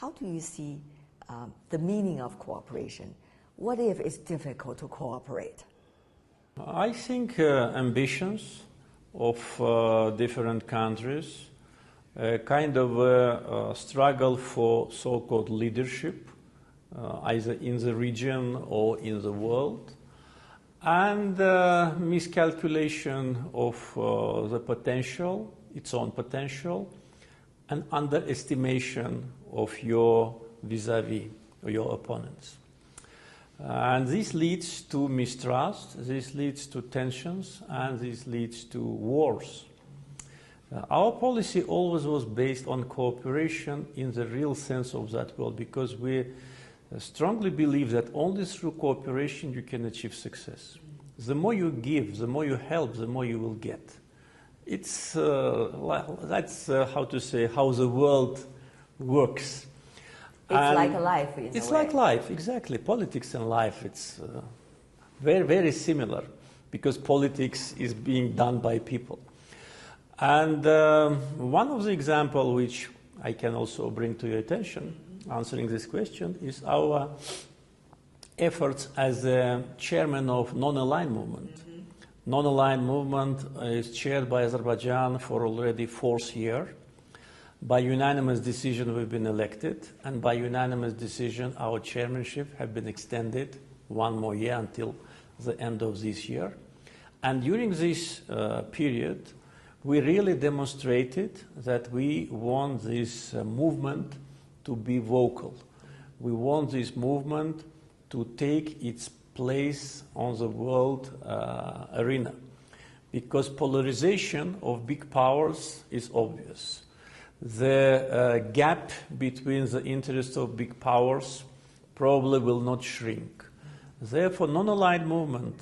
how do you see the meaning of cooperation? What if it's difficult to cooperate? I think ambitions of different countries, kind of a struggle for so-called leadership, either in the region or in the world, and miscalculation of the potential, its own potential, and underestimation of your vis-à-vis, or your opponents. And this leads to mistrust, this leads to tensions, and this leads to wars. Our policy always was based on cooperation in the real sense of that word, because we strongly believe that only through cooperation you can achieve success. The more you give, the more you help, the more you will get. It's that's how to say how the world works. It's like a life, in a way. It's like life, exactly. Politics and life, it's very, very similar, because politics is being done by people. And one of the examples which I can also bring to your attention, answering this question, is our efforts as a chairman of non-aligned movement. Non-aligned movement is chaired by Azerbaijan for already 4th year. By unanimous decision we've been elected, and by unanimous decision our chairmanship have been extended 1 more year until the end of this year. And during this period we really demonstrated that we want this movement to be vocal. We want this movement to take its place on the world arena, because polarization of big powers is obvious. The gap between the interests of big powers probably will not shrink. Therefore, non-aligned movement,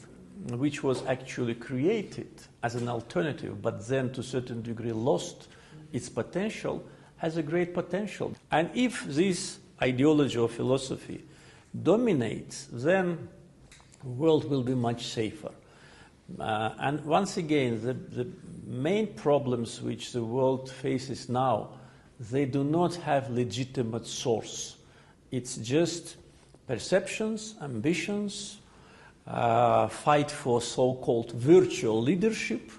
which was actually created as an alternative, but then to a certain degree lost its potential, has a great potential. And if this ideology or philosophy dominates, then the world will be much safer. And once again, the main problems which the world faces now, they do not have legitimate source. It's just perceptions, ambitions, fight for so-called virtual leadership.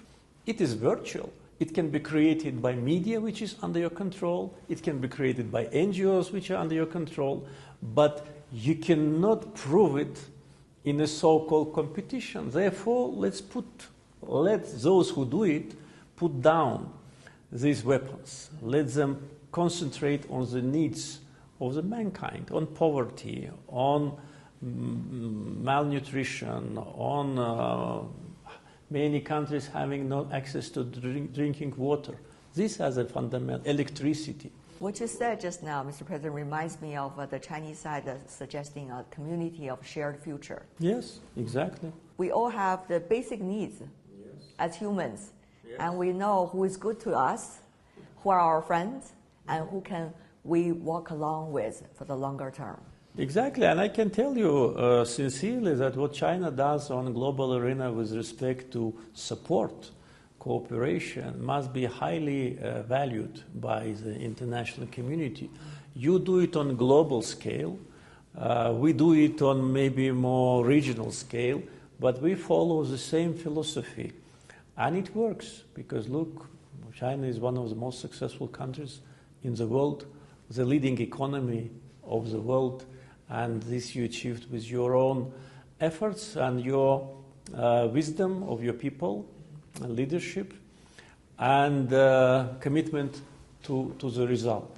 It is virtual. It can be created by media, which is under your control. It can be created by NGOs, which are under your control. But you cannot prove it in a so-called competition. Therefore, let those who do it put down these weapons. Let them concentrate on the needs of the mankind, on poverty, on malnutrition, on many countries having no access to drinking water. This has a fundamental electricity. What you said just now, Mr. President, reminds me of the Chinese side suggesting a community of shared future. Yes, exactly. We all have the basic needs as humans, and we know who is good to us, who are our friends, and who can we walk along with for the longer term. Exactly, and I can tell you sincerely that what China does on a global arena with respect to support cooperation must be highly valued by the international community. You do it on global scale, we do it on maybe more regional scale, but we follow the same philosophy. And it works, because look, China is one of the most successful countries in the world, the leading economy of the world, and this you achieved with your own efforts and your wisdom of your people, leadership, and commitment to the result.